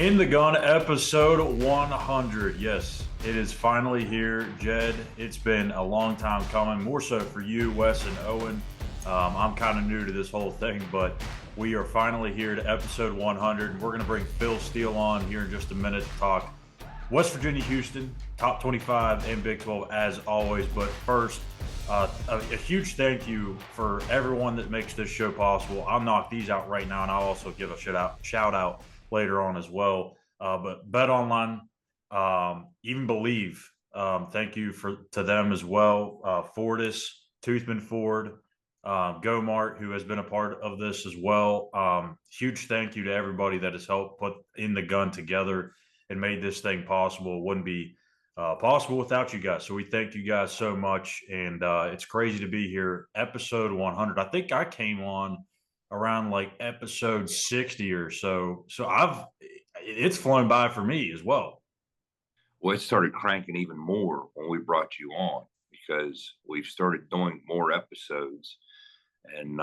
In the Gun, episode 100. Yes, it is finally here, Jed. It's been a long time coming, more so for you, Wes, and Owen. I'm kind of new to this whole thing, but we are finally here to episode 100. We're going to bring Phil Steele on here in just a minute to talk West Virginia, Houston, top 25 and Big 12 as always. But first, a huge thank you for everyone that makes this show possible. I'll knock these out right now, and I'll also give a shout out later on as well. But Bet Online, even Believe, thank you to them as well. Fortis, Toothman Ford, GoMart, who has been a part of this as well. Huge thank you to everybody that has helped put In the Gun together and made this thing possible. It wouldn't be possible without you guys. So we thank you guys so much. And it's crazy to be here. Episode 100. I think I came on around like episode 60 or so. So it's flown by for me as well. Well, it started cranking even more when we brought you on because we've started doing more episodes. And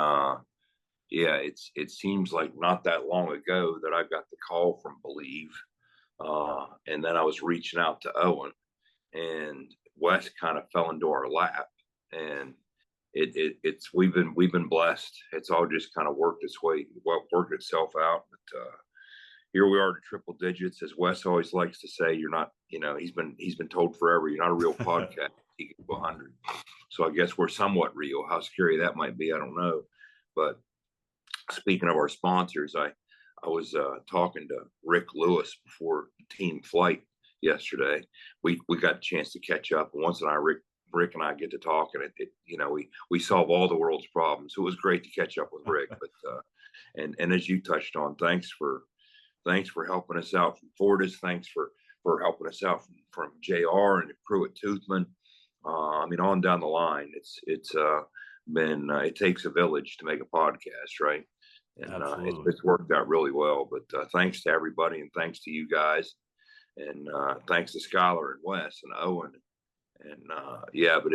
yeah, it seems like not that long ago that I got the call from Believe. And then I was reaching out to Owen, and Wes kind of fell into our lap. And it's we've been blessed. It's all just kind of worked itself out. But here we are to triple digits, as Wes always likes to say. You're not, he's been told forever, you're not a real podcast. You get 100. So I guess we're somewhat real. How scary that might be, I don't know. But speaking of our sponsors, I was talking to Rick Lewis before team flight yesterday. We got a chance to catch up. And once in a while, Rick and I get to talk, and we solve all the world's problems. So it was great to catch up with Rick. But and as you touched on, thanks for helping us out from Fortis. Thanks for helping us out from JR and the crew at Toothman. On down the line, it's been it takes a village to make a podcast, right? And it's worked out really well. But thanks to everybody, and thanks to you guys, and thanks to Schuyler and Wes and Owen. And but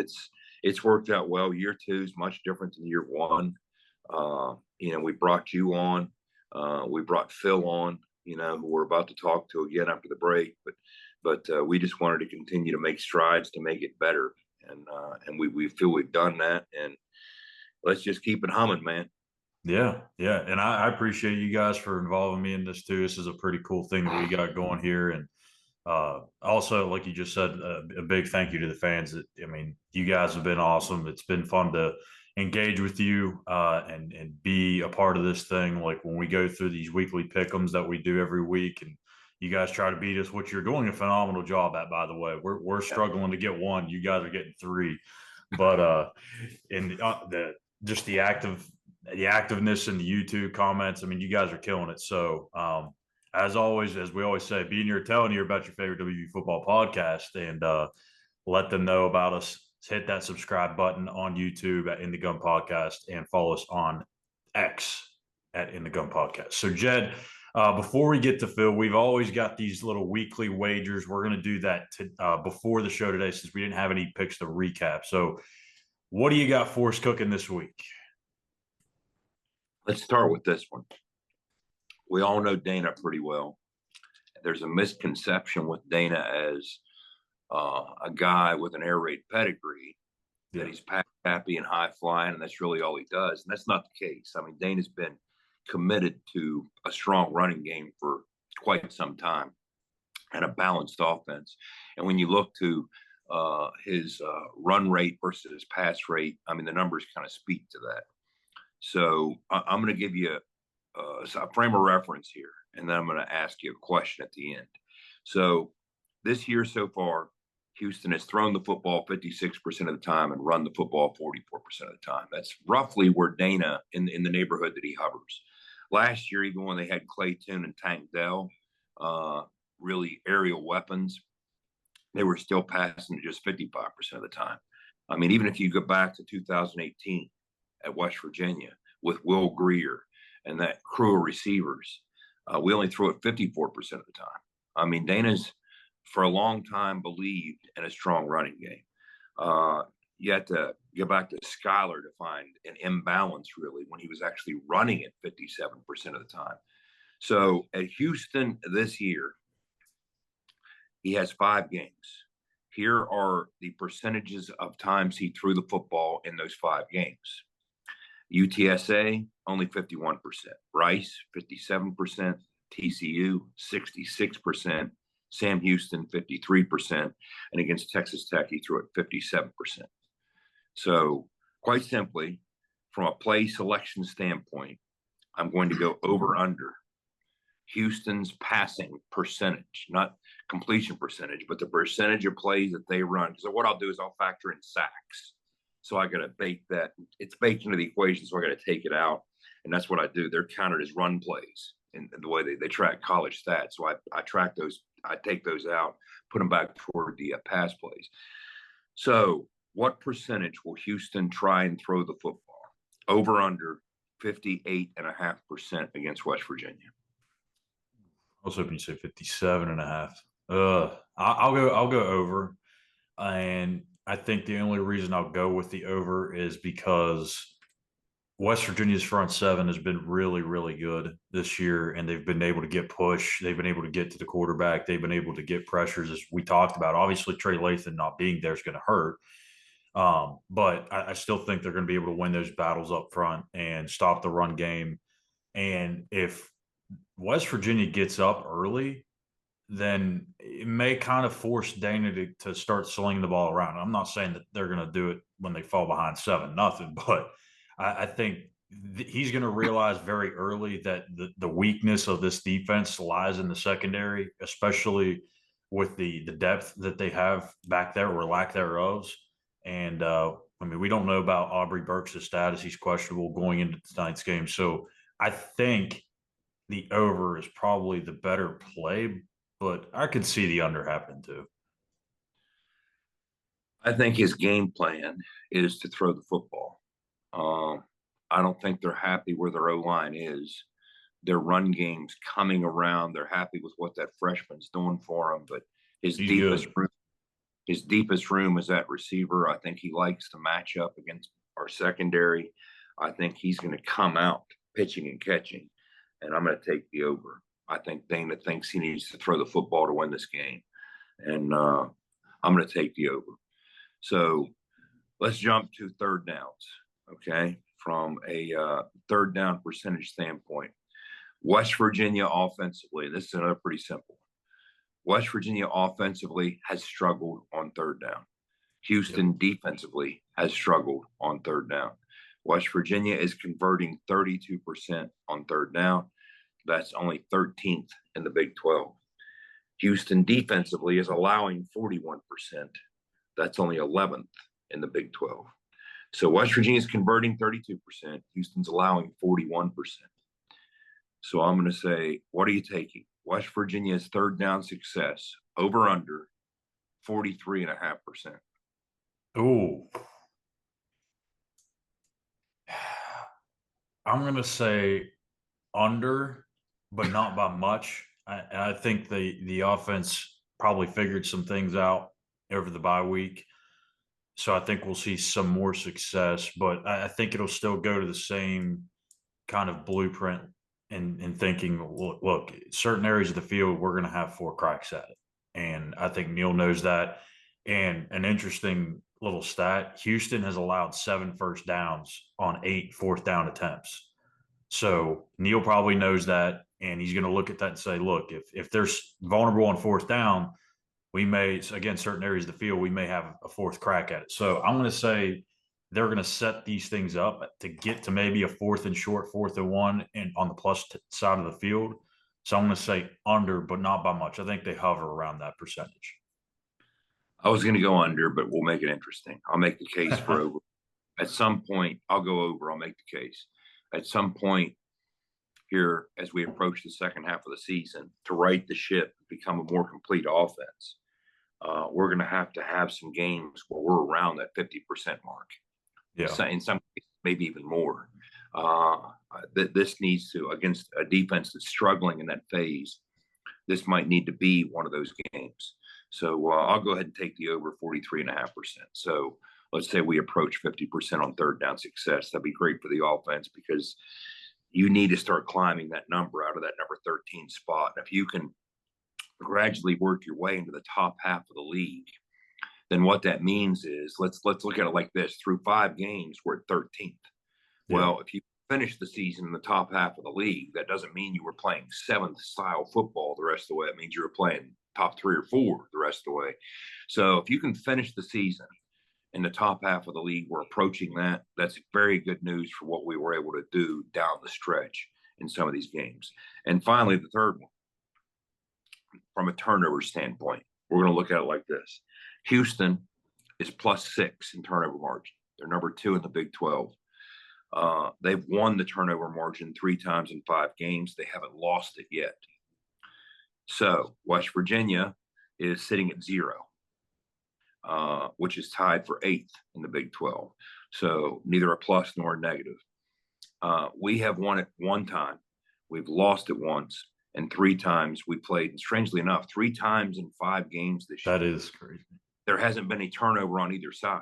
it's worked out well. Year 2 is much different than year 1. We brought you on. We brought Phil on, who we're about to talk to again after the break. But we just wanted to continue to make strides to make it better. And we feel we've done that. And let's just keep it humming, man. Yeah. And I appreciate you guys for involving me in this too. This is a pretty cool thing that we got going here. And also, like you just said, a big thank you to the fans. You guys have been awesome. It's been fun to engage with you and be a part of this thing. Like when we go through these weekly pick'ems that we do every week, and you guys try to beat us, which you're doing a phenomenal job at, by the way. We're struggling to get 1. You guys are getting 3. But the activeness in the YouTube comments, you guys are killing it. So as always, as we always say, be near telling you about your favorite WV football podcast, and let them know about us. Hit that subscribe button on YouTube at In the Gun Podcast, and follow us on X at In the Gun Podcast. So Jed, before we get to Phil, we've always got these little weekly wagers. We're going to do that before the show today, since we didn't have any picks to recap. So what do you got for us cooking this week? Let's start with this one. We all know Dana pretty well. There's a misconception with Dana as a guy with an air raid pedigree, that he's happy and high flying, and that's really all he does. And that's not the case. Dana's been committed to a strong running game for quite some time and a balanced offense. And when you look to his run rate versus his pass rate, the numbers kind of speak to that. So I'm going to give you a frame of reference here, and then I'm going to ask you a question at the end. So this year so far, Houston has thrown the football 56% of the time and run the football 44% of the time. That's roughly where Dana in the neighborhood that he hovers. Last year, even when they had Clay Toon and Tank Dell, really aerial weapons, they were still passing just 55% of the time. Even if you go back to 2018 at West Virginia with Will Greer and that crew of receivers, we only threw it 54% of the time. Dana's for a long time believed in a strong running game. You had to go back to Schuyler to find an imbalance, really, when he was actually running it 57% of the time. So at Houston this year, he has 5 games. Here are the percentages of times he threw the football in those 5 games. UTSA, only 51%. Rice, 57%. TCU, 66%. Sam Houston, 53%. And against Texas Tech, he threw it 57%. So, quite simply, from a play selection standpoint, I'm going to go over under Houston's passing percentage, not completion percentage, but the percentage of plays that they run. So what I'll do is I'll factor in sacks. So I got to bake that. It's baked into the equation, so I got to take it out. And that's what I do. They're counted as run plays in the way they track college stats. So I track those. I take those out, put them back toward the pass plays. So what percentage will Houston try and throw the football? Over under 58.5% against West Virginia. I was hoping you said 57.5. I'll go over. And I think the only reason I'll go with the over is because West Virginia's front seven has been really, really good this year, and they've been able to get push. They've been able to get to the quarterback. They've been able to get pressures, as we talked about. Obviously, Trey Lathan not being there is going to hurt. But I still think they're going to be able to win those battles up front and stop the run game. And if West Virginia gets up early, then it may kind of force Dana to start slinging the ball around. I'm not saying that they're going to do it when they fall behind 7-0, but I think he's going to realize very early that the weakness of this defense lies in the secondary, especially with the depth that they have back there or lack thereof. And I mean, we don't know about Aubrey Burks' status. He's questionable going into tonight's game. So I think the over is probably the better play, but I could see the under happening too. I think his game plan is to throw the football. I don't think they're happy where their O-line is. Their run game's coming around. They're happy with what that freshman's doing for them, but his He's deepest good. room, his deepest room is that receiver. I think he likes to match up against our secondary. I think he's going to come out pitching and catching, and I'm going to take the over. I think Dana thinks he needs to throw the football to win this game, and I'm going to take the over. So let's jump to third downs, okay? From a third down percentage standpoint, West Virginia offensively, this is another pretty simple. West Virginia offensively has struggled on third down. Houston defensively has struggled on third down. West Virginia is converting 32% on third down. That's only 13th in the Big 12. Houston defensively is allowing 41%. That's only 11th in the Big 12. So West Virginia is converting 32%. Houston's allowing 41%. So I'm going to say, what are you taking? West Virginia's third down success over under 43.5%. Ooh. I'm going to say under, but not by much. I think the offense probably figured some things out over the bye week. So I think we'll see some more success, but I think it'll still go to the same kind of blueprint in thinking, look, certain areas of the field, we're going to have 4 cracks at it. And I think Neil knows that. And an interesting little stat, Houston has allowed 7 first downs on 8 fourth down attempts. So Neil probably knows that, and he's going to look at that and say, look, if they're vulnerable on fourth down, we may, again, certain areas of the field, we may have a 4th crack at it. So I'm going to say they're going to set these things up to get to maybe a 4th and short, 4th and 1, and on the plus side of the field. So I'm going to say under, but not by much. I think they hover around that percentage. I was going to go under, but we'll make it interesting. I'll make the case for over. At some point, I'll go over. I'll make the case. At some point here, as we approach the second half of the season, to right the ship, become a more complete offense, we're going to have some games where we're around that 50% mark. Yeah. So in some cases, maybe even more. This needs to, against a defense that's struggling in that phase, this might need to be one of those games. So I'll go ahead and take the over 43.5%. So let's say we approach 50% on third down success. That'd be great for the offense because, you need to start climbing that number out of that number 13 spot. If you can gradually work your way into the top half of the league, then what that means is let's look at it like this. Through 5 games, we're at 13th. Yeah. Well, if you finish the season in the top half of the league, that doesn't mean you were playing 7th style football the rest of the way. It means you were playing top 3 or 4 the rest of the way. So if you can finish the season in the top half of the league, we're approaching that. That's very good news for what we were able to do down the stretch in some of these games. And finally, the third one, from a turnover standpoint, we're going to look at it like this. Houston is +6 in turnover margin. They're number 2 in the Big 12. They've won the turnover margin 3 times in 5 games. They haven't lost it yet. So West Virginia is sitting at 0, which is tied for 8th in the Big 12. So neither a plus nor a negative. We have won it 1 time. We've lost it once. And 3 times we played. And strangely enough, 3 times in 5 games this year. That is crazy. There hasn't been a turnover on either side.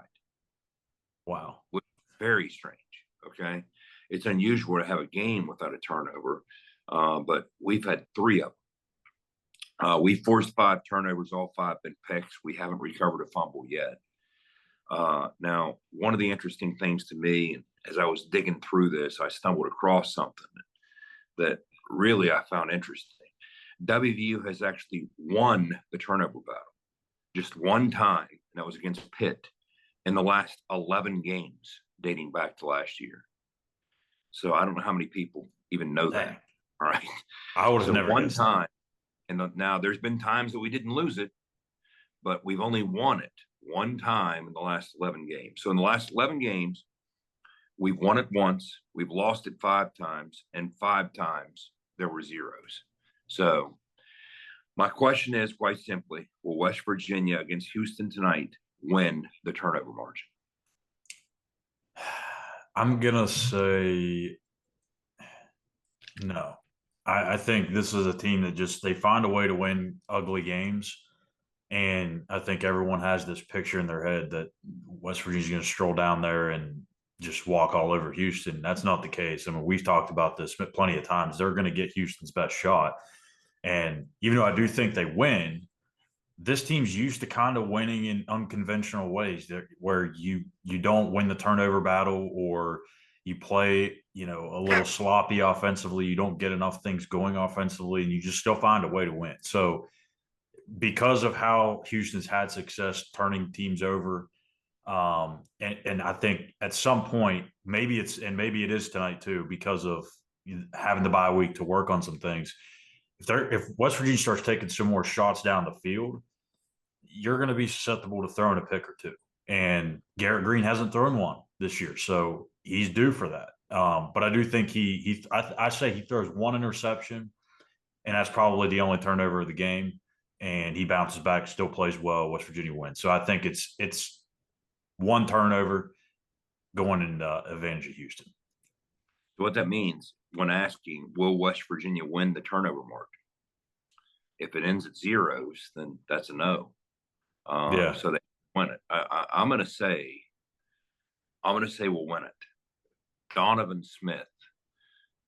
Wow. Which is very strange. Okay. It's unusual to have a game without a turnover, but we've had 3 of them. We forced 5 turnovers, all 5 been picks. We haven't recovered a fumble yet. Now, one of the interesting things to me, as I was digging through this, I stumbled across something that really I found interesting. WVU has actually won the turnover battle just 1 time, and that was against Pitt in the last 11 games dating back to last year. So I don't know how many people even know that. All right. I would have never one guessed time. And now there's been times that we didn't lose it, but we've only won it 1 time in the last 11 games. So in the last 11 games, we've won it once, we've lost it 5 times, and 5 times there were zeros. So my question is quite simply, will West Virginia against Houston tonight win the turnover margin? I'm going to say no. I think this is a team that they find a way to win ugly games. And I think everyone has this picture in their head that West Virginia's going to stroll down there and just walk all over Houston. That's not the case. I mean, we've talked about this plenty of times. They're going to get Houston's best shot. And even though I do think they win, this team's used to kind of winning in unconventional ways where you don't win the turnover battle, or you play, a little sloppy offensively. You don't get enough things going offensively, and you just still find a way to win. So because of how Houston's had success turning teams over, and I think at some point, maybe it is tonight too, because of having the bye week to work on some things. If West Virginia starts taking some more shots down the field, you're going to be susceptible to throwing a pick or 2. And Garrett Green hasn't thrown one this year, so he's due for that. But I do think I say he throws 1 interception, and that's probably the only turnover of the game. And he bounces back, still plays well. West Virginia wins. So I think it's 1 turnover going in advantage of Houston. So what that means when asking, will West Virginia win the turnover mark? If it ends at zeros, then that's a no. Yeah. So they win it. I'm going to say we'll win it. Donovan Smith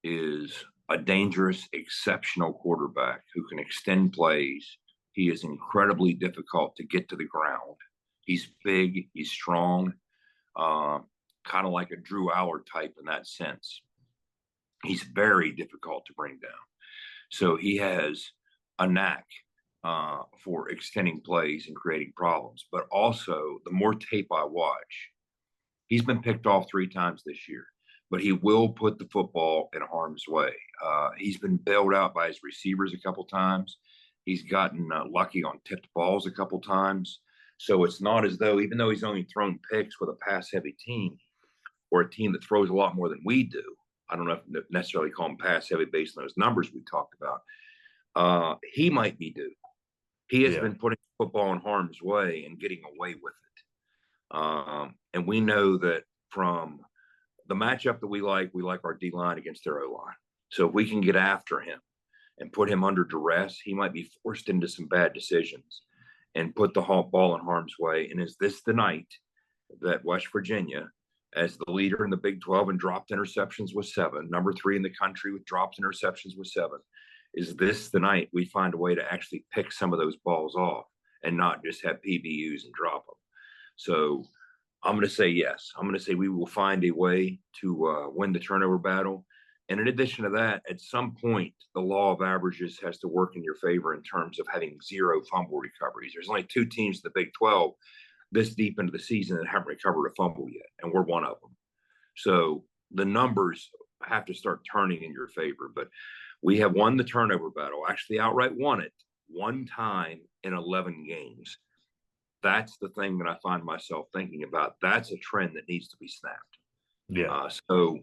is a dangerous, exceptional quarterback who can extend plays. He is incredibly difficult to get to the ground. He's big. He's strong, kind of like a Drew Aller type in that sense. He's very difficult to bring down. So he has a knack for extending plays and creating problems. But also, the more tape I watch, he's been picked off 3 times this year, but he will put the football in harm's way. He's been bailed out by his receivers a couple times. He's gotten lucky on tipped balls a couple times. So it's not as though, even though he's only thrown picks with a pass-heavy team or a team that throws a lot more than we do, I don't know if necessarily call him pass-heavy based on those numbers we talked about, he might be due. He has been putting football in harm's way and getting away with it. And we know that from the matchup that we like our D-line against their O-line. So if we can get after him and put him under duress, he might be forced into some bad decisions and put the ball in harm's way. And is this the night that West Virginia, as the leader in the Big 12 in dropped interceptions with 7, number 3 in the country with dropped interceptions with 7. Is this the night we find a way to actually pick some of those balls off and not just have PBUs and drop them? So I'm going to say yes. I'm going to say we will find a way to win the turnover battle. And in addition to that, at some point, the law of averages has to work in your favor in terms of having 0 fumble recoveries. There's only 2 teams in the Big 12 this deep into the season that haven't recovered a fumble yet, and we're one of them. So the numbers have to start turning in your favor. But we have won the turnover battle, actually outright won it 1 time in 11 games. That's the thing that I find myself thinking about. That's a trend that needs to be snapped. Yeah. So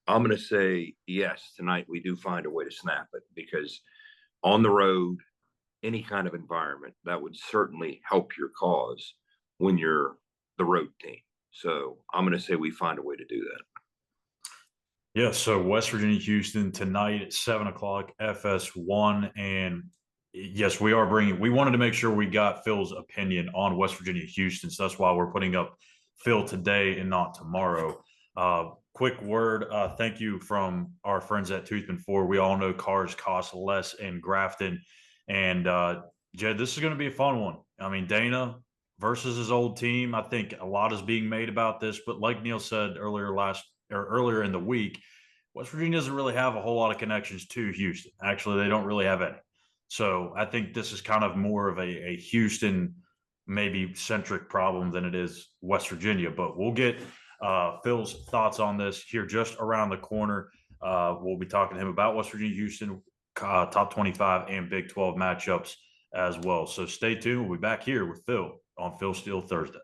I'm going to say, yes, tonight we do find a way to snap it, because on the road, any kind of environment, that would certainly help your cause when you're the road team. So I'm going to say we find a way to do that. Yeah, so West Virginia, Houston tonight at 7 o'clock, FS1. And yes, we wanted to make sure we got Phil's opinion on West Virginia, Houston. So that's why we're putting up Phil today and not tomorrow. Quick word, thank you from our friends at Toothman Ford. We all know cars cost less in Grafton. And Jed, this is going to be a fun one. I mean, Dana versus his old team. I think a lot is being made about this, but like Neil said earlier in the week, West Virginia doesn't really have a whole lot of connections to Houston. Actually, they don't really have any. So I think this is kind of more of a Houston maybe centric problem than it is West Virginia. But we'll get Phil's thoughts on this here just around the corner. We'll be talking to him about West Virginia, Houston, top 25 and Big 12 matchups as well. So stay tuned. We'll be back here with Phil on Phil Steele Thursday.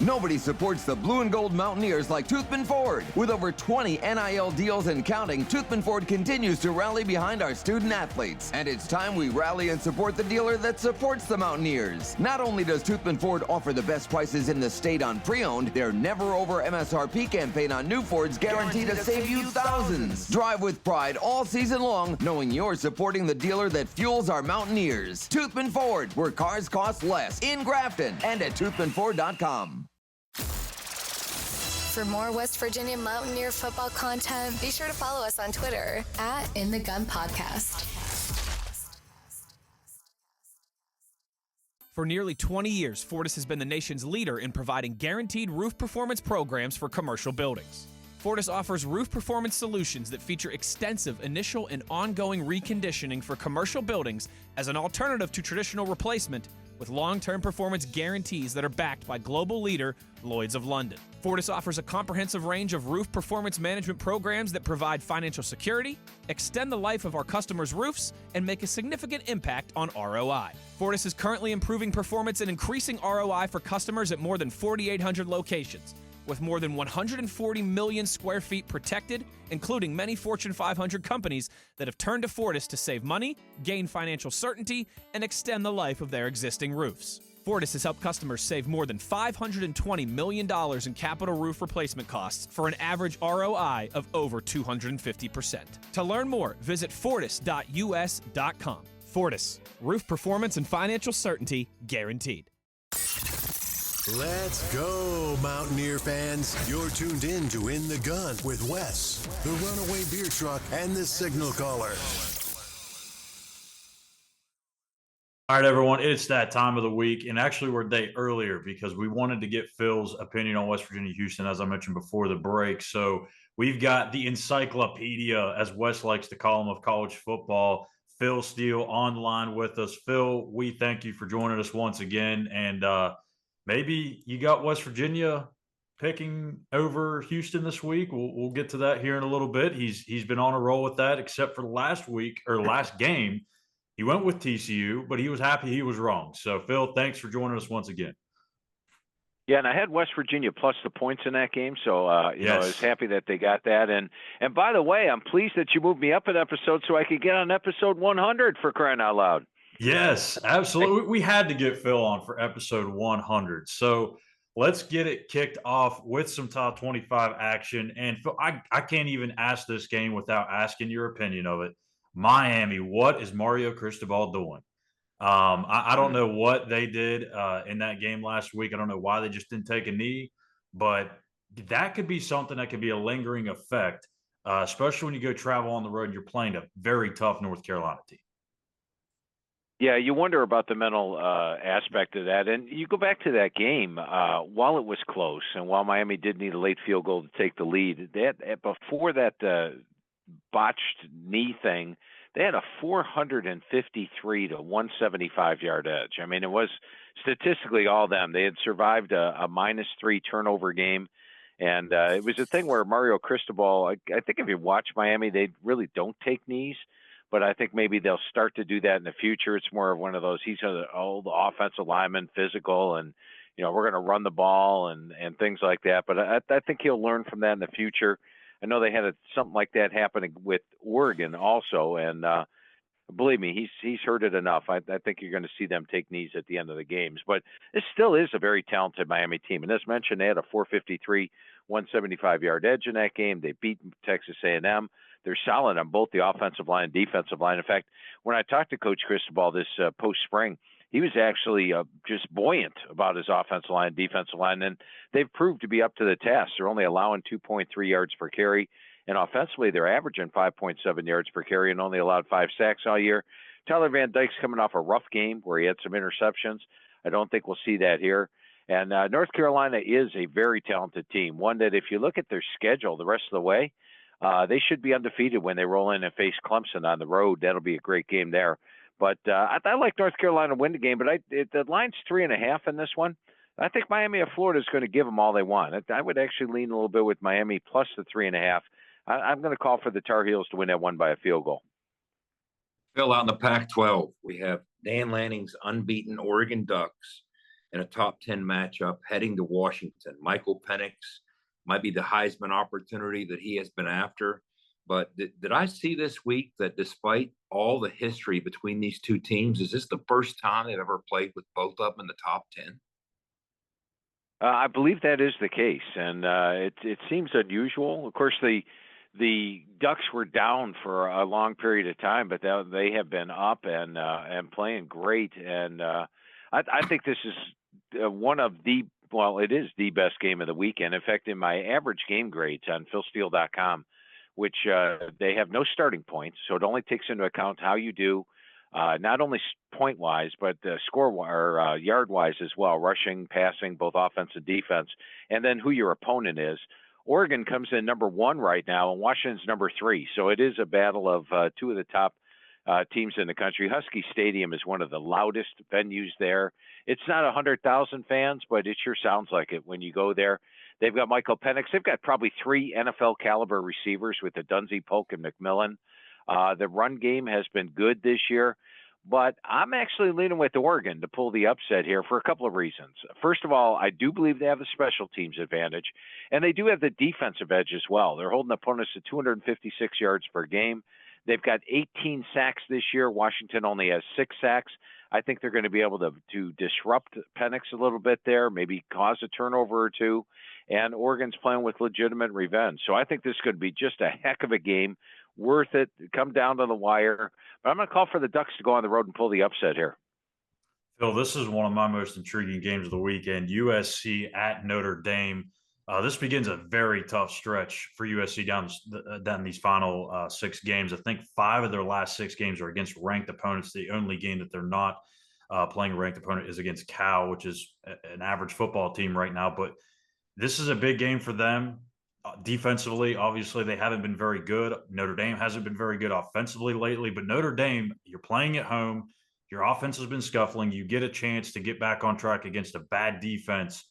Nobody supports the blue and gold Mountaineers like Toothman Ford. With over 20 NIL deals and counting, Toothman Ford continues to rally behind our student athletes. And it's time we rally and support the dealer that supports the Mountaineers. Not only does Toothman Ford offer the best prices in the state on pre-owned, their never over MSRP campaign on new Fords guaranteed to save you thousands. Drive with pride all season long, knowing you're supporting the dealer that fuels our Mountaineers. Toothman Ford, where cars cost less, in Grafton and at toothmanford.com. For more West Virginia Mountaineer football content, be sure to follow us on Twitter at In the Gun Podcast. For nearly 20 years, Fortis has been the nation's leader in providing guaranteed roof performance programs for commercial buildings. Fortis offers roof performance solutions that feature extensive initial and ongoing reconditioning for commercial buildings as an alternative to traditional replacement, with long-term performance guarantees that are backed by global leader Lloyd's of London. Fortis offers a comprehensive range of roof performance management programs that provide financial security, extend the life of our customers' roofs, and make a significant impact on ROI. Fortis is currently improving performance and increasing ROI for customers at more than 4,800 locations, with more than 140 million square feet protected, including many Fortune 500 companies that have turned to Fortis to save money, gain financial certainty, and extend the life of their existing roofs. Fortis has helped customers save more than $520 million in capital roof replacement costs for an average ROI of over 250%. To learn more, visit fortis.us.com. Fortis, roof performance and financial certainty guaranteed. Let's go, Mountaineer fans. You're tuned in to In the Gun with Wes, the Runaway Beer Truck, and the Signal Caller. All right, everyone, it's that time of the week. And actually, we're a day earlier because we wanted to get Phil's opinion on West Virginia, Houston, as I mentioned before the break. So we've got the encyclopedia, as Wes likes to call him, of college football, Phil Steele, online with us. Phil, we thank you for joining us once again. And maybe you got West Virginia picking over Houston this week. We'll get to that here in a little bit. He's been on a roll with that, except for last game. He went with TCU, but he was happy he was wrong. So, Phil, thanks for joining us once again. Yeah, and I had West Virginia plus the points in that game, so know, I was happy that they got that. And by the way, I'm pleased that you moved me up an episode so I could get on episode 100 for crying out loud. Yes, absolutely. We had to get Phil on for episode 100. So let's get it kicked off with some top 25 action. And Phil, I can't even ask this game without asking your opinion of it. Miami, what is Mario Cristobal doing? I don't know what they did in that game last week. I don't know why they just didn't take a knee, but that could be something that could be a lingering effect, especially when you go travel on the road and you're playing a very tough North Carolina team. Yeah, you wonder about the mental aspect of that. And you go back to that game, while it was close and while Miami did need a late field goal to take the lead, before that botched knee thing, they had a 453 to 175-yard edge. I mean, it was statistically all them. They had survived a -3 turnover game. And it was a thing where Mario Cristobal, I think if you watch Miami, they really don't take knees. But I think maybe they'll start to do that in the future. It's more of one of those, he's an old offensive lineman, physical, and, we're going to run the ball and things like that. But I think he'll learn from that in the future. I know they had something like that happening with Oregon also. And believe me, he's heard it enough. I think you're going to see them take knees at the end of the games. But this still is a very talented Miami team. And as mentioned, they had a 453, 175-yard edge in that game. They beat Texas A&M. They're solid on both the offensive line and defensive line. In fact, when I talked to Coach Cristobal this post-spring, he was actually just buoyant about his offensive line and defensive line, and they've proved to be up to the task. They're only allowing 2.3 yards per carry, and offensively they're averaging 5.7 yards per carry and only allowed 5 sacks all year. Tyler Van Dyke's coming off a rough game where he had some interceptions. I don't think we'll see that here. And North Carolina is a very talented team, one that if you look at their schedule the rest of the way, they should be undefeated when they roll in and face Clemson on the road. That'll be a great game there. But I like North Carolina to win the game, but the line's 3.5 in this one. I think Miami of Florida is going to give them all they want. I would actually lean a little bit with Miami plus the 3.5. I'm going to call for the Tar Heels to win that one by a field goal. Phil, out in the Pac-12, we have Dan Lanning's unbeaten Oregon Ducks in a top 10 matchup heading to Washington. Michael Penix might be the Heisman opportunity that he has been after. But did I see this week that despite all the history between these two teams, is this the first time they've ever played with both of them in the top 10? I believe that is the case, and it seems unusual. Of course, the Ducks were down for a long period of time, but they have been up and playing great. And I think this is one of the it is the best game of the weekend. In fact, in my average game grades on philsteele.com, which they have no starting points, so it only takes into account how you do, not only point-wise, but yard-wise as well, rushing, passing, both offense and defense, and then who your opponent is. Oregon comes in number 1 right now, and Washington's number 3. So it is a battle of two of the top teams in the country. Husky Stadium is one of the loudest venues there. It's not 100,000 fans, but it sure sounds like it when you go there. They've got Michael Penix. They've got probably 3 NFL caliber receivers with the Dunsey, Polk, and McMillan. The run game has been good this year, but I'm actually leaning with Oregon to pull the upset here for a couple of reasons. First of all, I do believe they have the special teams advantage, and they do have the defensive edge as well. They're holding opponents to 256 yards per game. They've got 18 sacks this year. Washington only has 6 sacks. I think they're going to be able to disrupt Penix a little bit there, maybe cause a turnover or two. And Oregon's playing with legitimate revenge. So I think this could be just a heck of a game, worth it, come down to the wire. But I'm going to call for the Ducks to go on the road and pull the upset here. Phil, this is one of my most intriguing games of the weekend, USC at Notre Dame. This begins a very tough stretch for USC down these final 6 games. I think 5 of their last 6 games are against ranked opponents. The only game that they're not playing a ranked opponent is against Cal, which is an average football team right now. But this is a big game for them. Defensively, obviously, they haven't been very good. Notre Dame hasn't been very good offensively lately. But Notre Dame, you're playing at home. Your offense has been scuffling. You get a chance to get back on track against a bad defense.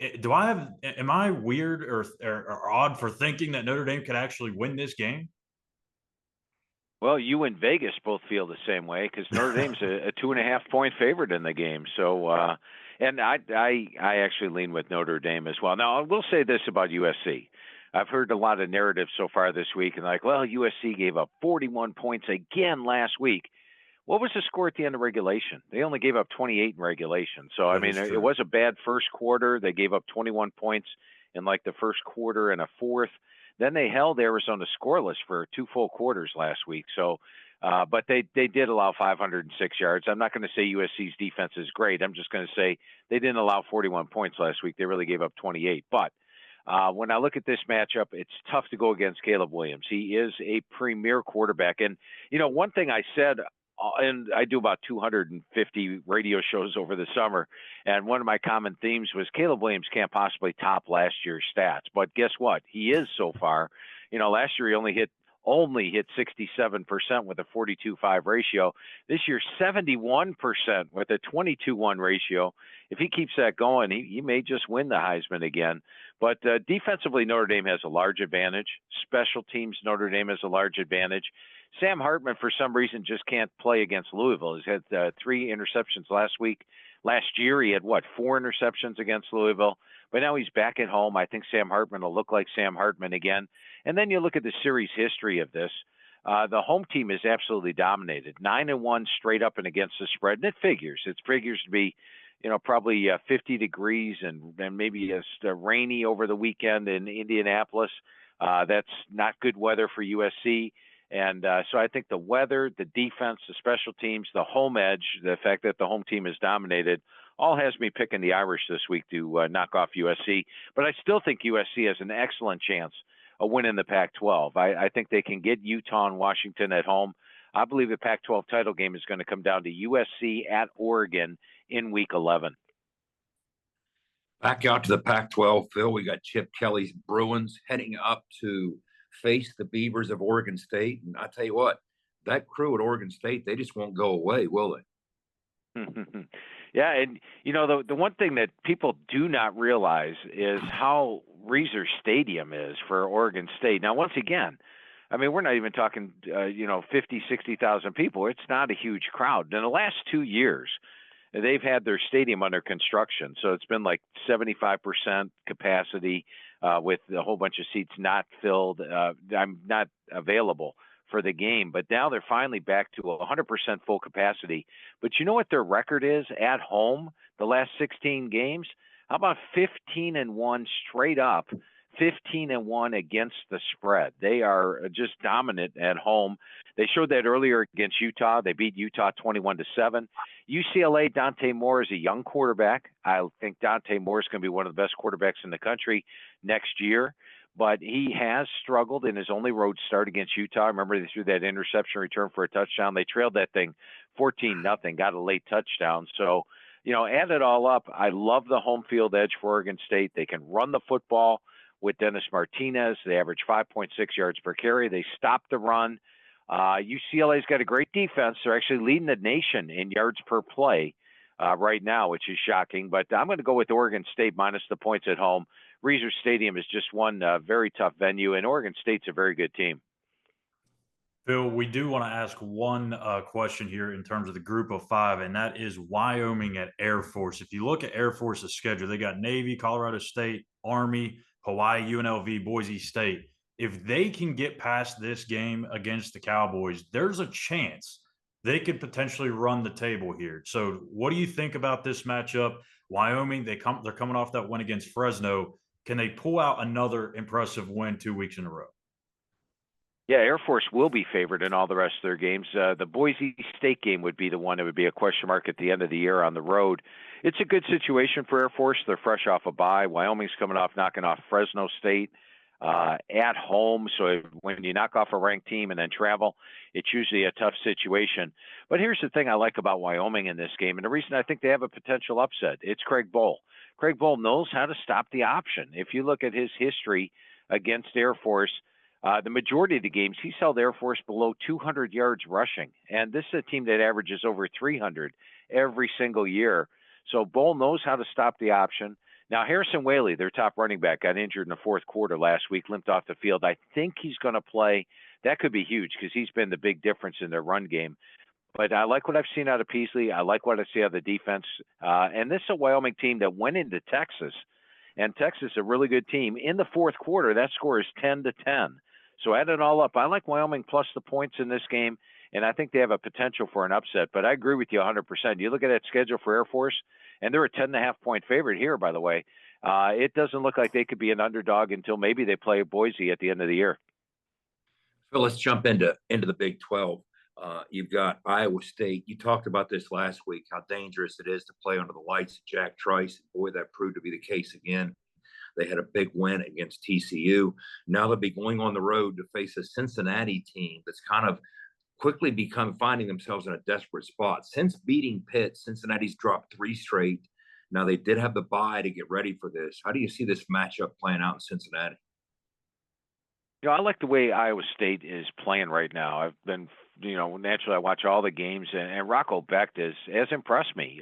Am I weird or odd for thinking that Notre Dame could actually win this game? Well, you and Vegas both feel the same way because Notre Dame's a 2.5-point favorite in the game. So, and I actually lean with Notre Dame as well. Now, I will say this about USC. I've heard a lot of narratives so far this week, and USC gave up 41 points again last week. What was the score at the end of regulation? They only gave up 28 in regulation. So, it was a bad first quarter. They gave up 21 points in the first quarter and a fourth. Then they held Arizona scoreless for 2 full quarters last week. So, but they did allow 506 yards. I'm not going to say USC's defense is great. I'm just going to say they didn't allow 41 points last week. They really gave up 28. But When I look at this matchup, it's tough to go against Caleb Williams. He is a premier quarterback. And, one thing I said, and I do about 250 radio shows over the summer, and one of my common themes was Caleb Williams can't possibly top last year's stats. But guess what? He is so far. Last year he only hit 67% with a 42-5 ratio. This year, 71% with a 22-1 ratio. If he keeps that going, he may just win the Heisman again. But defensively, Notre Dame has a large advantage. Special teams, Notre Dame has a large advantage. Sam Hartman, for some reason, just can't play against Louisville. He's had 3 interceptions last week. Last year, he had, 4 interceptions against Louisville. But now he's back at home. I think Sam Hartman will look like Sam Hartman again. And then you look at the series history of this. The home team is absolutely dominated. 9-1 straight up and against the spread. And it figures. It figures to be, probably 50 degrees and maybe just rainy over the weekend in Indianapolis. That's not good weather for USC. And so I think the weather, the defense, the special teams, the home edge, the fact that the home team is dominated, all has me picking the Irish this week to knock off USC. But I still think USC has an excellent chance of winning the Pac-12. I think they can get Utah and Washington at home. I believe the Pac-12 title game is going to come down to USC at Oregon in Week 11. Back out to the Pac-12, Phil. We got Chip Kelly's Bruins heading up to face the Beavers of Oregon State. And I tell you what, that crew at Oregon State, they just won't go away, will they? Yeah, and the one thing that people do not realize is how Reser Stadium is for Oregon State. Now, once again, I mean, we're not even talking 50, 60,000 people. It's not a huge crowd. In the last 2 years, they've had their stadium under construction, so it's been like 75% capacity with a whole bunch of seats not filled, not available for the game. But now they're finally back to 100% full capacity. But you know what their record is at home the last 16 games? How about 15-1 straight up, 15-1 against the spread? They are just dominant at home. They showed that earlier against Utah. They beat Utah 21-7. UCLA, Dante Moore is a young quarterback. I think Dante Moore is going to be one of the best quarterbacks in the country next year. But he has struggled in his only road start against Utah. Remember, they threw that interception return for a touchdown. They trailed that thing 14-0, got a late touchdown. So, add it all up, I love the home field edge for Oregon State. They can run the football with Dennis Martinez. They average 5.6 yards per carry. They stop the run. UCLA's got a great defense. They're actually leading the nation in yards per play right now, which is shocking. But I'm going to go with Oregon State minus the points at home. Reser Stadium is just one very tough venue, and Oregon State's a very good team. Phil, we do want to ask one question here in terms of the group of 5, and that is Wyoming at Air Force. If you look at Air Force's schedule, they got Navy, Colorado State, Army, Hawaii, UNLV, Boise State. If they can get past this game against the Cowboys, there's a chance they could potentially run the table here. So what do you think about this matchup? Wyoming, they're coming off that win against Fresno. Can they pull out another impressive win 2 weeks in a row? Yeah, Air Force will be favored in all the rest of their games. The Boise State game would be the one that would be a question mark at the end of the year on the road. It's a good situation for Air Force. They're fresh off a bye. Wyoming's coming off knocking off Fresno State at home. So when you knock off a ranked team and then travel, it's usually a tough situation. But here's the thing I like about Wyoming in this game, and the reason I think they have a potential upset, it's Craig Bohl. Craig Bohl knows how to stop the option. If you look at his history against Air Force, the majority of the games, he's held Air Force below 200 yards rushing. And this is a team that averages over 300 every single year. So Bohl knows how to stop the option. Now, Harrison Whaley, their top running back, got injured in the fourth quarter last week, limped off the field. I think he's going to play. That could be huge because he's been the big difference in their run game. But I like what I've seen out of Peasley. I like what I see out of the defense. And this is a Wyoming team that went into Texas, and Texas is a really good team. In the fourth quarter, that score is 10-10. So add it all up. I like Wyoming plus the points in this game, and I think they have a potential for an upset. But I agree with you 100%. You look at that schedule for Air Force, and they're a 10.5-point favorite here, by the way. It doesn't look like they could be an underdog until maybe they play Boise at the end of the year. So let's jump into the Big 12. You've got Iowa State. You talked about this last week, how dangerous it is to play under the lights of Jack Trice. Boy, that proved to be the case again. They had a big win against TCU. Now they'll be going on the road to face a Cincinnati team that's kind of quickly finding themselves in a desperate spot. Since beating Pitt, Cincinnati's dropped 3 straight. Now they did have the bye to get ready for this. How do you see this matchup playing out in Cincinnati? I like the way Iowa State is playing right now. I've been, naturally I watch all the games, and Rocco Becht has impressed me.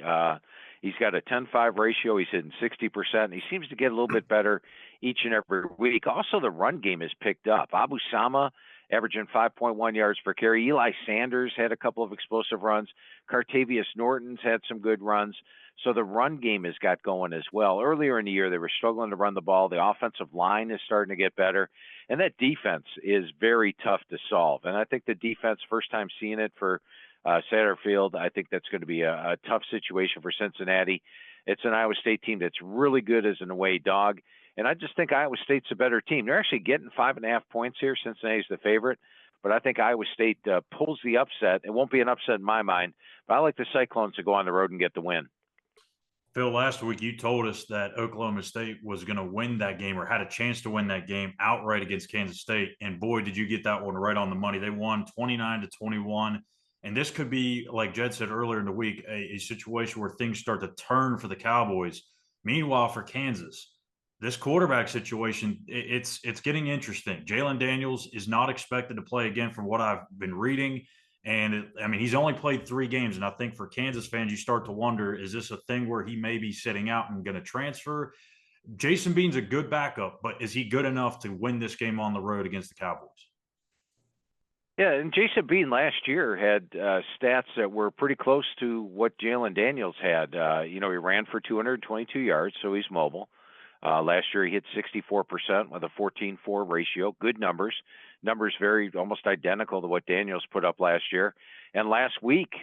He's got a 10-5 ratio. He's hitting 60%. He seems to get a little bit better each and every week. Also, the run game has picked up. Abu Sama averaging 5.1 yards per carry. Eli Sanders had a couple of explosive runs. Cartavius Norton's had some good runs. So the run game has got going as well. Earlier in the year, they were struggling to run the ball. The offensive line is starting to get better. And that defense is very tough to solve. And I think the defense, first time seeing it for Satterfield, I think that's going to be a tough situation for Cincinnati. It's an Iowa State team that's really good as an away dog. And I just think Iowa State's a better team. They're actually getting 5.5 points here. Cincinnati's the favorite. But I think Iowa State pulls the upset. It won't be an upset in my mind. But I like the Cyclones to go on the road and get the win. Phil, last week you told us that Oklahoma State was going to win that game or had a chance to win that game outright against Kansas State. And boy, did you get that one right on the money. They won 29-21. And this could be, like Jed said earlier in the week, a situation where things start to turn for the Cowboys. Meanwhile, for Kansas, this quarterback situation, it's getting interesting. Jalen Daniels is not expected to play again from what I've been reading. And, he's only played 3 games. And I think for Kansas fans, you start to wonder, is this a thing where he may be sitting out and going to transfer? Jason Bean's a good backup, but is he good enough to win this game on the road against the Cowboys? Yeah, and Jason Bean last year had stats that were pretty close to what Jalen Daniels had. He ran for 222 yards, so he's mobile. Last year he hit 64% with a 14-4 ratio. Good numbers. Numbers very almost identical to what Daniels put up last year. And last week,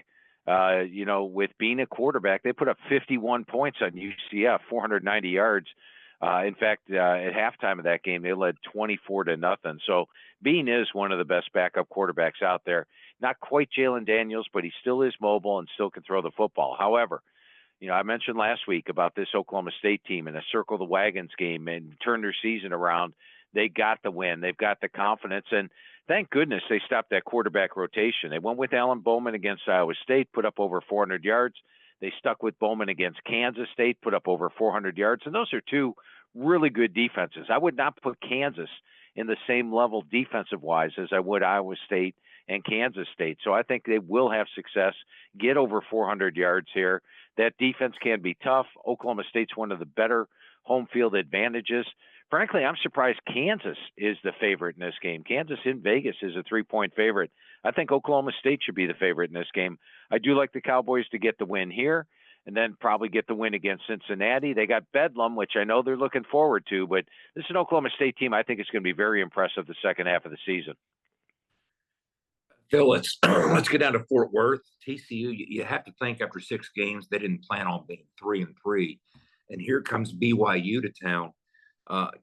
with being a quarterback, they put up 51 points on UCF, 490 yards. In fact, at halftime of that game, they led 24-0. So Bean is one of the best backup quarterbacks out there. Not quite Jalen Daniels, but he still is mobile and still can throw the football. However, I mentioned last week about this Oklahoma State team in a circle the wagons game and turn their season around. They got the win. They've got the confidence. And thank goodness they stopped that quarterback rotation. They went with Alan Bowman against Iowa State, put up over 400 yards. They stuck with Bowman against Kansas State, put up over 400 yards. And those are 2 really good defenses. I would not put Kansas in the same level defensive-wise as I would Iowa State and Kansas State. So I think they will have success, get over 400 yards here. That defense can be tough. Oklahoma State's one of the better home field advantages. Frankly, I'm surprised Kansas is the favorite in this game. Kansas in Vegas is a 3-point favorite. I think Oklahoma State should be the favorite in this game. I do like the Cowboys to get the win here and then probably get the win against Cincinnati. They got Bedlam, which I know they're looking forward to, but this is an Oklahoma State team I think is going to be very impressive the second half of the season. Phil, let's get down to Fort Worth. TCU, you have to think after 6 games, they didn't plan on being 3-3. And here comes BYU to town.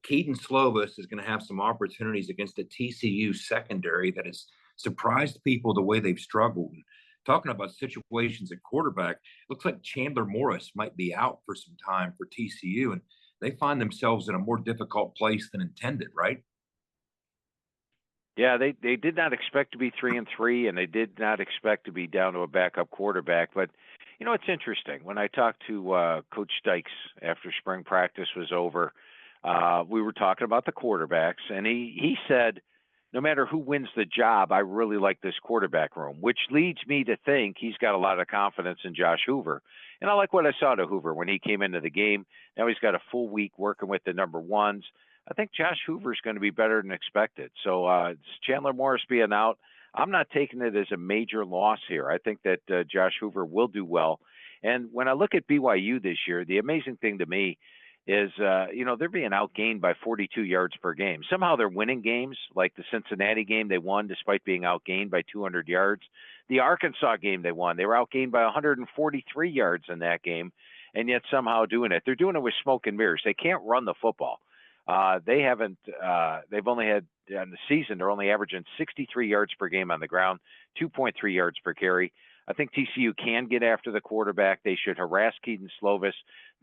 Keaton Slovis is going to have some opportunities against a TCU secondary that has surprised people the way they've struggled. Talking about situations at quarterback, looks like Chandler Morris might be out for some time for TCU, and they find themselves in a more difficult place than intended, right? Yeah, they did not expect to be 3-3, and they did not expect to be down to a backup quarterback. But, it's interesting. When I talked to Coach Dykes after spring practice was over, we were talking about the quarterbacks, and he said, no matter who wins the job, I really like this quarterback room, which leads me to think he's got a lot of confidence in Josh Hoover. And I like what I saw to Hoover when he came into the game. Now he's got a full week working with the number ones. I think Josh Hoover is going to be better than expected. So Chandler Morris being out, I'm not taking it as a major loss here. I think that Josh Hoover will do well. And when I look at BYU this year, the amazing thing to me is, they're being outgained by 42 yards per game. Somehow they're winning games, like the Cincinnati game they won despite being outgained by 200 yards. The Arkansas game they won, they were outgained by 143 yards in that game, and yet somehow doing it. They're doing it with smoke and mirrors. They can't run the football. They've only had, on the season, they're only averaging 63 yards per game on the ground, 2.3 yards per carry. I think TCU can get after the quarterback. They should harass Keaton Slovis.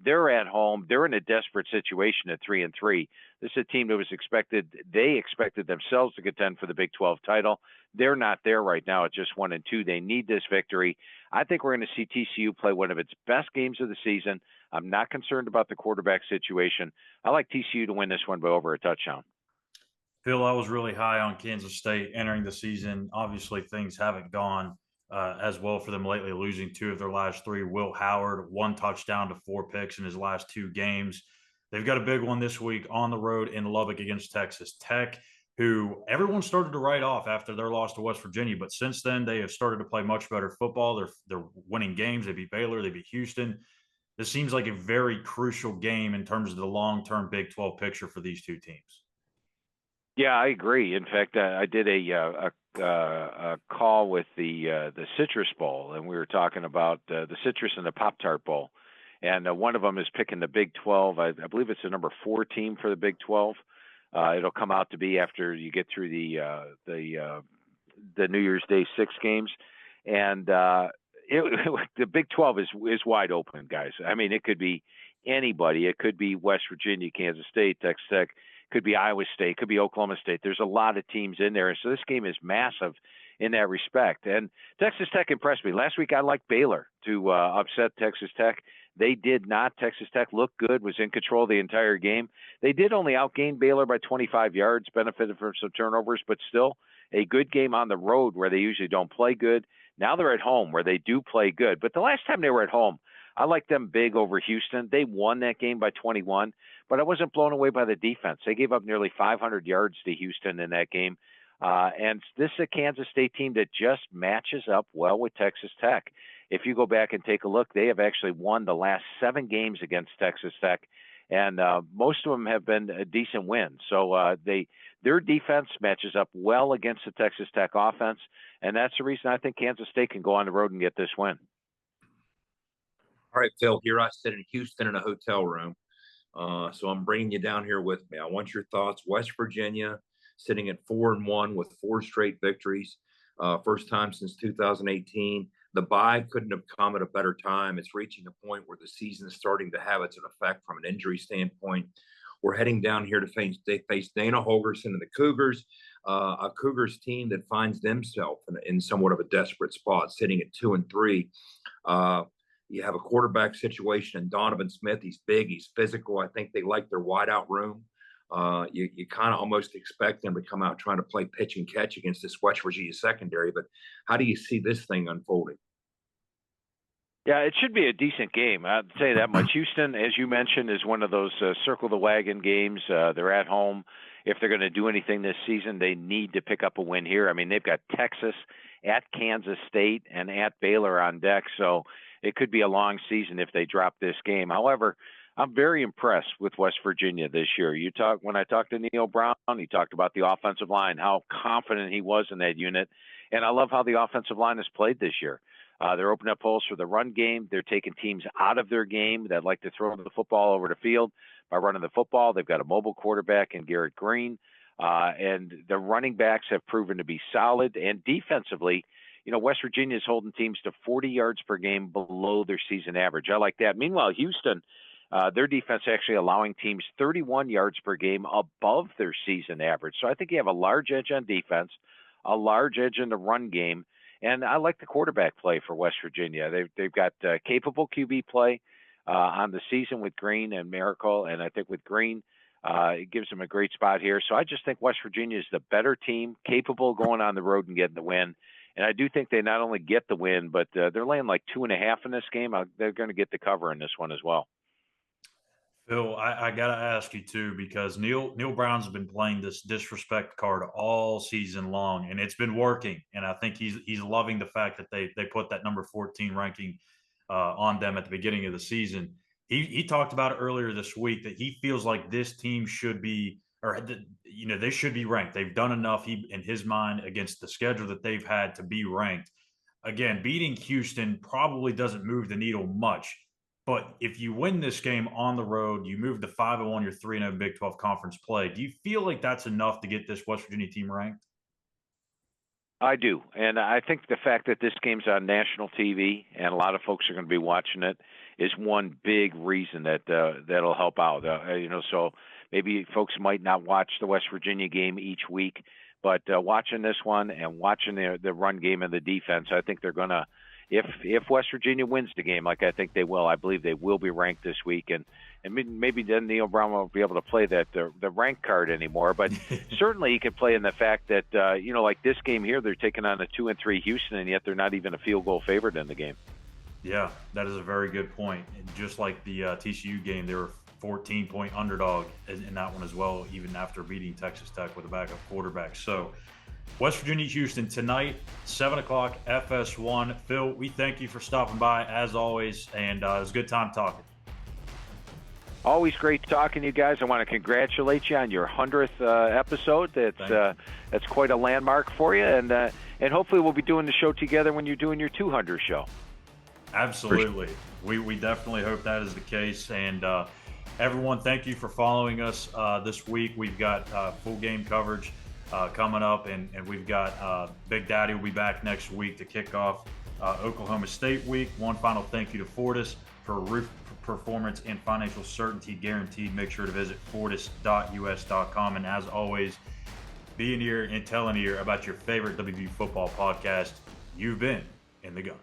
They're at home. They're in a desperate situation at 3-3. This is a team that was expected. They expected themselves to contend for the Big 12 title. They're not there right now at just 1-2. They need this victory. I think we're going to see TCU play one of its best games of the season. I'm not concerned about the quarterback situation. I like TCU to win this one by over a touchdown. Phil, I was really high on Kansas State entering the season. Obviously, things haven't gone as well for them lately, losing 2 of their last 3. Will Howard, 1 touchdown to 4 picks in his last 2 games. They've got a big one this week on the road in Lubbock against Texas Tech, who everyone started to write off after their loss to West Virginia. But since then, they have started to play much better football. They're winning games. They beat Baylor. They beat Houston. This seems like a very crucial game in terms of the long-term Big 12 picture for these 2 teams. Yeah, I agree. In fact, I did a call with the Citrus Bowl, and we were talking about the Citrus and the Pop-Tart Bowl. And one of them is picking the Big 12. I believe it's the number 4 team for the Big 12. It'll come out to be after you get through the New Year's Day 6 games, and the Big 12 is wide open, guys. I mean, it could be anybody. It could be West Virginia, Kansas State, Texas Tech. Could be Iowa State, could be Oklahoma State. There's a lot of teams in there. So this game is massive in that respect. And Texas Tech impressed me. Last week I liked Baylor to upset Texas Tech. They did not. Texas Tech looked good, was in control the entire game. They did only outgain Baylor by 25 yards, benefited from some turnovers, but still a good game on the road where they usually don't play good. Now they're at home where they do play good. But the last time they were at home, I liked them big over Houston. They won that game by 21, but I wasn't blown away by the defense. They gave up nearly 500 yards to Houston in that game. And this is a Kansas State team that just matches up well with Texas Tech. If you go back and take a look, they have actually won the last 7 games against Texas Tech, and most of them have been a decent win. So their defense matches up well against the Texas Tech offense, and that's the reason I think Kansas State can go on the road and get this win. All right, Phil, here I sit in Houston in a hotel room. So I'm bringing you down here with me. I want your thoughts. West Virginia sitting at 4-1 with 4 straight victories. First time since 2018. The bye couldn't have come at a better time. It's reaching a point where the season is starting to have its effect from an injury standpoint. We're heading down here to face Dana Holgorsen and the Cougars, a Cougars team that finds themselves in somewhat of a desperate spot, sitting at 2-3. You have a quarterback situation in Donovan Smith. He's big. He's physical. I think they like their wideout room. You kind of almost expect them to come out trying to play pitch and catch against this West Virginia secondary. But how do you see this thing unfolding? Yeah, it should be a decent game. I'd say that much. Houston, as you mentioned, is one of those circle the wagon games. They're at home. If they're going to do anything this season, they need to pick up a win here. I mean, they've got Texas at Kansas State and at Baylor on deck. So it could be a long season if they drop this game. However, I'm very impressed with West Virginia this year. When I talked to Neil Brown, he talked about the offensive line, how confident he was in that unit. And I love how the offensive line has played this year. They're opening up holes for the run game. They're taking teams out of their game that like to throw the football over the field by running the football. They've got a mobile quarterback in Garrett Green. And the running backs have proven to be solid. And defensively, West Virginia is holding teams to 40 yards per game below their season average. I like that. Meanwhile, Houston, their defense actually allowing teams 31 yards per game above their season average. So I think you have a large edge on defense, a large edge in the run game. And I like the quarterback play for West Virginia. They've got capable QB play on the season with Green and Miracle. And I think with Green, it gives them a great spot here. So I just think West Virginia is the better team, capable of going on the road and getting the win. And I do think they not only get the win, but they're laying like 2.5 in this game. They're going to get the cover in this one as well. Phil, I got to ask you too, because Neil Brown's been playing this disrespect card all season long, and it's been working. And I think he's loving the fact that they put that number 14 ranking on them at the beginning of the season. He talked about it earlier this week that he feels like this team should be, they should be ranked. They've done enough in his mind against the schedule that they've had to be ranked. Again, beating Houston probably doesn't move the needle much. But if you win this game on the road, you move to 5-1, you're 3-0 Big 12 conference play. Do you feel like that's enough to get this West Virginia team ranked? Yeah, it should be a decent game. I'd say that much. Houston, they're decent. They're I do, and I think the fact that this game's on national TV and a lot of folks are going to be watching it is one big reason that that'll help out. So maybe folks might not watch the West Virginia game each week, but watching this one and watching the run game and the defense, I think they're going to. If West Virginia wins the game, like I think they will, I believe they will be ranked this week, and maybe then Neil Brown won't be able to play the rank card anymore. But certainly he could play in the fact that like this game here, they're taking on a 2-3 Houston, and yet they're not even a field goal favorite in the game. Yeah, that is a very good point. And just like the TCU game, they were 14-point underdog in that one as well, even after beating Texas Tech with a backup quarterback. So West Virginia, Houston tonight, 7 o'clock, FS1. Phil, we thank you for stopping by as always, and it was a good time talking. Always great talking to you guys. I want to congratulate you on your 100th episode. That's quite a landmark for you, and hopefully we'll be doing the show together when you're doing your 200th show. Absolutely. We definitely hope that is the case. And everyone, thank you for following us this week. We've got full game coverage coming up, and we've got Big Daddy will be back next week to kick off Oklahoma State week. One final thank you to Fortis for roof performance and financial certainty guaranteed. Make sure to visit fortis.us.com. And as always, be in here and tell an ear about your favorite WVU football podcast. You've been in the gun.